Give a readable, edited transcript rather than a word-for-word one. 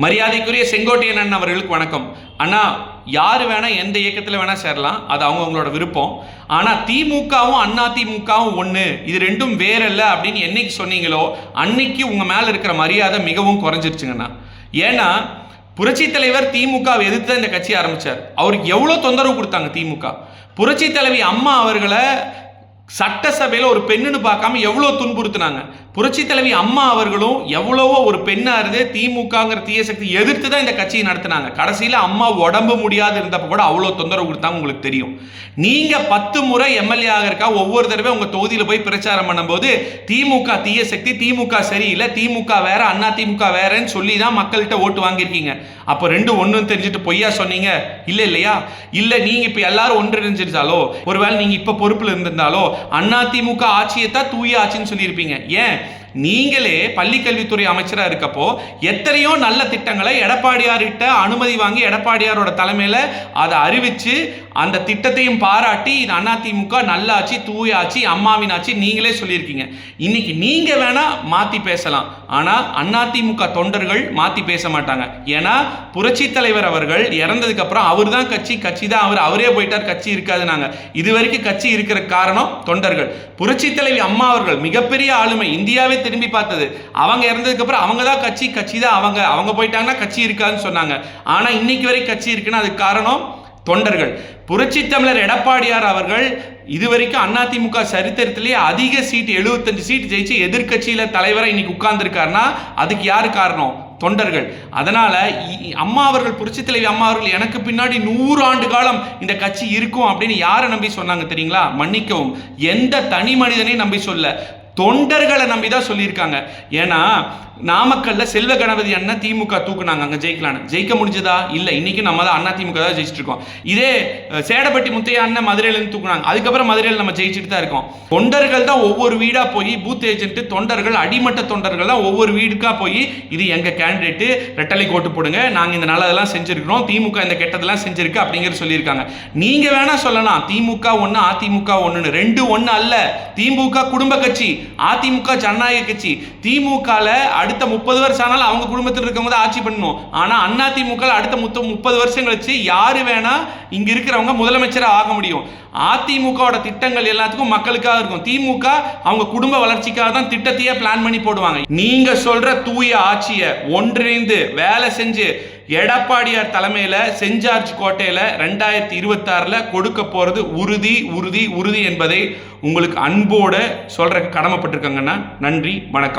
மரியாதைக்குரிய செங்கோட்டையன் அண்ணன் அவர்களுக்கு வணக்கம். அண்ணா, யார் வேணா எந்த இயக்கத்தில் வேணா சேரலாம், அது அவங்கவுங்களோட விருப்பம். ஆனால் திமுகவும் அண்ணா திமுகவும் ஒன்று, இது ரெண்டும் வேற இல்லை அப்படின்னு என்னைக்கு சொன்னீங்களோ அன்னைக்கு உங்கள் மேலே இருக்கிற மரியாதை மிகவும் குறைஞ்சிருச்சுங்கண்ணா. ஏன்னா புரட்சி தலைவர் திமுகவை எதிர்த்து தான் இந்த கட்சி ஆரம்பித்தார். அவருக்கு எவ்வளோ தொந்தரவு கொடுத்தாங்க திமுக. புரட்சி தலைவி அம்மா அவர்களை சட்டசபையில் ஒரு பெண்ணுன்னு பார்க்காம எவ்வளோ துன்புறுத்தினாங்க. புரட்சி தலைவி அம்மா அவர்களும் எவ்வளவோ ஒரு பெண்ணாக இருந்து திமுகங்கிற தீய சக்தி எதிர்த்து தான் இந்த கட்சியை நடத்தினாங்க. கடைசியில் அம்மா உடம்பு முடியாது இருந்தப்போ கூட அவ்வளோ தொந்தரவு கொடுத்தாங்க. உங்களுக்கு தெரியும். நீங்கள் 10 முறை எம்எல்ஏ ஆகிறக்கா ஒவ்வொரு தடவை உங்கள் தொகுதியில் போய் பிரச்சாரம் பண்ணும்போது திமுக தீய சக்தி, திமுக சரியில்லை, திமுக வேற, அண்ணா திமுக வேறன்னு சொல்லி தான் மக்கள்கிட்ட ஓட்டு வாங்கியிருக்கீங்க. அப்போ ரெண்டும் ஒன்றுன்னு தெரிஞ்சுட்டு பொய்யா சொன்னீங்க இல்லையா? இல்லை நீங்கள் இப்போ எல்லாரும் ஒன்றிணைஞ்சிருந்தாலோ, ஒருவேளை நீங்கள் இப்போ பொறுப்பில் இருந்திருந்தாலோ அதிமுக ஆட்சியை தான் தூய ஆட்சின்னு சொல்லியிருப்பீங்க. ஏன்? நீங்களே பள்ளிக்கல்வித்துறை அமைச்சராக இருக்கப்போ எத்தனையோ நல்ல திட்டங்களை எடப்பாடியார்கிட்ட அனுமதி வாங்கி எடப்பாடியாரோட தலைமையில் அதை அறிவித்து அந்த திட்டத்தையும் பாராட்டி இது அதிமுக நல்ல ஆட்சி, தூய ஆட்சி, அம்மாவின் ஆட்சி நீங்களே சொல்லியிருக்கீங்க. இன்னைக்கு நீங்கள் வேணா மாற்றி பேசலாம், ஆனால் அதிமுக தொண்டர்கள் மாற்றி பேச மாட்டாங்க. ஏன்னா புரட்சி தலைவர் அவர்கள் இறந்ததுக்கு அப்புறம் அவர் தான் கட்சி தான் அவரே போயிட்டார், கட்சி இருக்காது. நாங்கள் இது வரைக்கும் கட்சி இருக்கிற காரணம் தொண்டர்கள். புரட்சி தலைவி அம்மா அவர்கள் மிகப்பெரிய ஆளுமை, இந்தியாவே திரும்பி பார்த்தது. அவங்க இறந்ததுக்கு அப்புறம் அவங்க தான் கட்சி தான் அவங்க போயிட்டாங்கன்னா கட்சி இருக்காதுன்னு சொன்னாங்க. ஆனா இன்னைக்கு வரை கட்சி இருக்குன்னா அதுக்கு காரணம் தொண்டர்கள். புரட்சி தமிழர் எடப்பாடியார் அவர்கள் இதுவரைக்கும் அதிமுக சரித்திரத்திலேயே அதிக சீட் 75 சீட் ஜெயிச்சு எதிர்கட்சியில தலைவரை இன்னைக்கு உட்கார்ந்துருக்காருன்னா அதுக்கு யாரு காரணம்? தொண்டர்கள். அதனால அம்மா அவர்கள், புரட்சி தலைவி அம்மா அவர்கள் எனக்கு பின்னாடி 100 ஆண்டு காலம் இந்த கட்சி இருக்கும் அப்படின்னு யாரை நம்பி சொன்னாங்க தெரியுங்களா? மன்னிக்கவும், எந்த தனி மனிதனை நம்பி சொல்ல, தொண்டர்களை நம்பி தான் சொல்லியிருக்காங்க. ஏன்னா நாமக்கல்ல செல்வ கணபதி அண்ணன் திமுக தூக்குனாங்க, அங்கே ஜெயிக்கலான்னு. ஜெயிக்க முடிஞ்சதா? இல்லை. இன்னைக்கு நம்ம தான் அண்ணா திமுக தான் ஜெயிச்சுட்டு இருக்கோம். இதே சேடப்பட்டி முத்தையா அண்ணன் மதுரையிலேருந்து தூக்குனாங்க, அதுக்கப்புறம் மதுரையில் நம்ம ஜெயிச்சுட்டு தான் இருக்கோம். தொண்டர்கள் தான் ஒவ்வொரு வீடாக போய் பூத் ஏஜென்ட் தொண்டர்கள், அடிமட்ட தொண்டர்கள் தான் ஒவ்வொரு வீடுக்காக போய் இது எங்கள் கேண்டிடேட்டு, ரெட்டலை கோட்டு போடுங்க, நாங்கள் இந்த நல்லதெல்லாம் செஞ்சுருக்கிறோம், திமுக இந்த கெட்டதெல்லாம் செஞ்சுருக்கு அப்படிங்கிற சொல்லியிருக்காங்க. நீங்கள் வேணா சொல்லலாம் திமுக ஒன்று அதிமுக ஒன்றுன்னு. ரெண்டு ஒன்று அல்ல. திமுக குடும்ப கட்சி, அதிமுக ஜனநாயக கட்சி. திமுகவில் அடுத்த 30 வருஷம் ஆனாலும் அவங்க குடும்பத்தில் இருக்கவங்க தான் ஆட்சி பண்ணணும். ஆனால் அதிமுக அடுத்த 30 வருஷம் கழிச்சு யாரு வேணா இங்க இருக்கிறவங்க முதலமைச்சராக ஆக முடியும். அதிமுகவோட திட்டங்கள் எல்லாத்துக்கும் மக்களுக்காக இருக்கும். திமுக அவங்க குடும்ப வளர்ச்சிக்காக தான் திட்டத்தையே பிளான் பண்ணி போடுவாங்க. நீங்க சொல்ற தூய ஆட்சியை ஒன்றிணைந்து வேலை செஞ்சு எடப்பாடியார் தலைமையில் செஞ்சார்ஜ் கோட்டையில் 2026 கொடுக்க போறது உறுதி உறுதி உறுதி என்பதை உங்களுக்கு அன்போடு சொல்ற கடமைப்பட்டிருக்காங்கன்னா. நன்றி, வணக்கம்.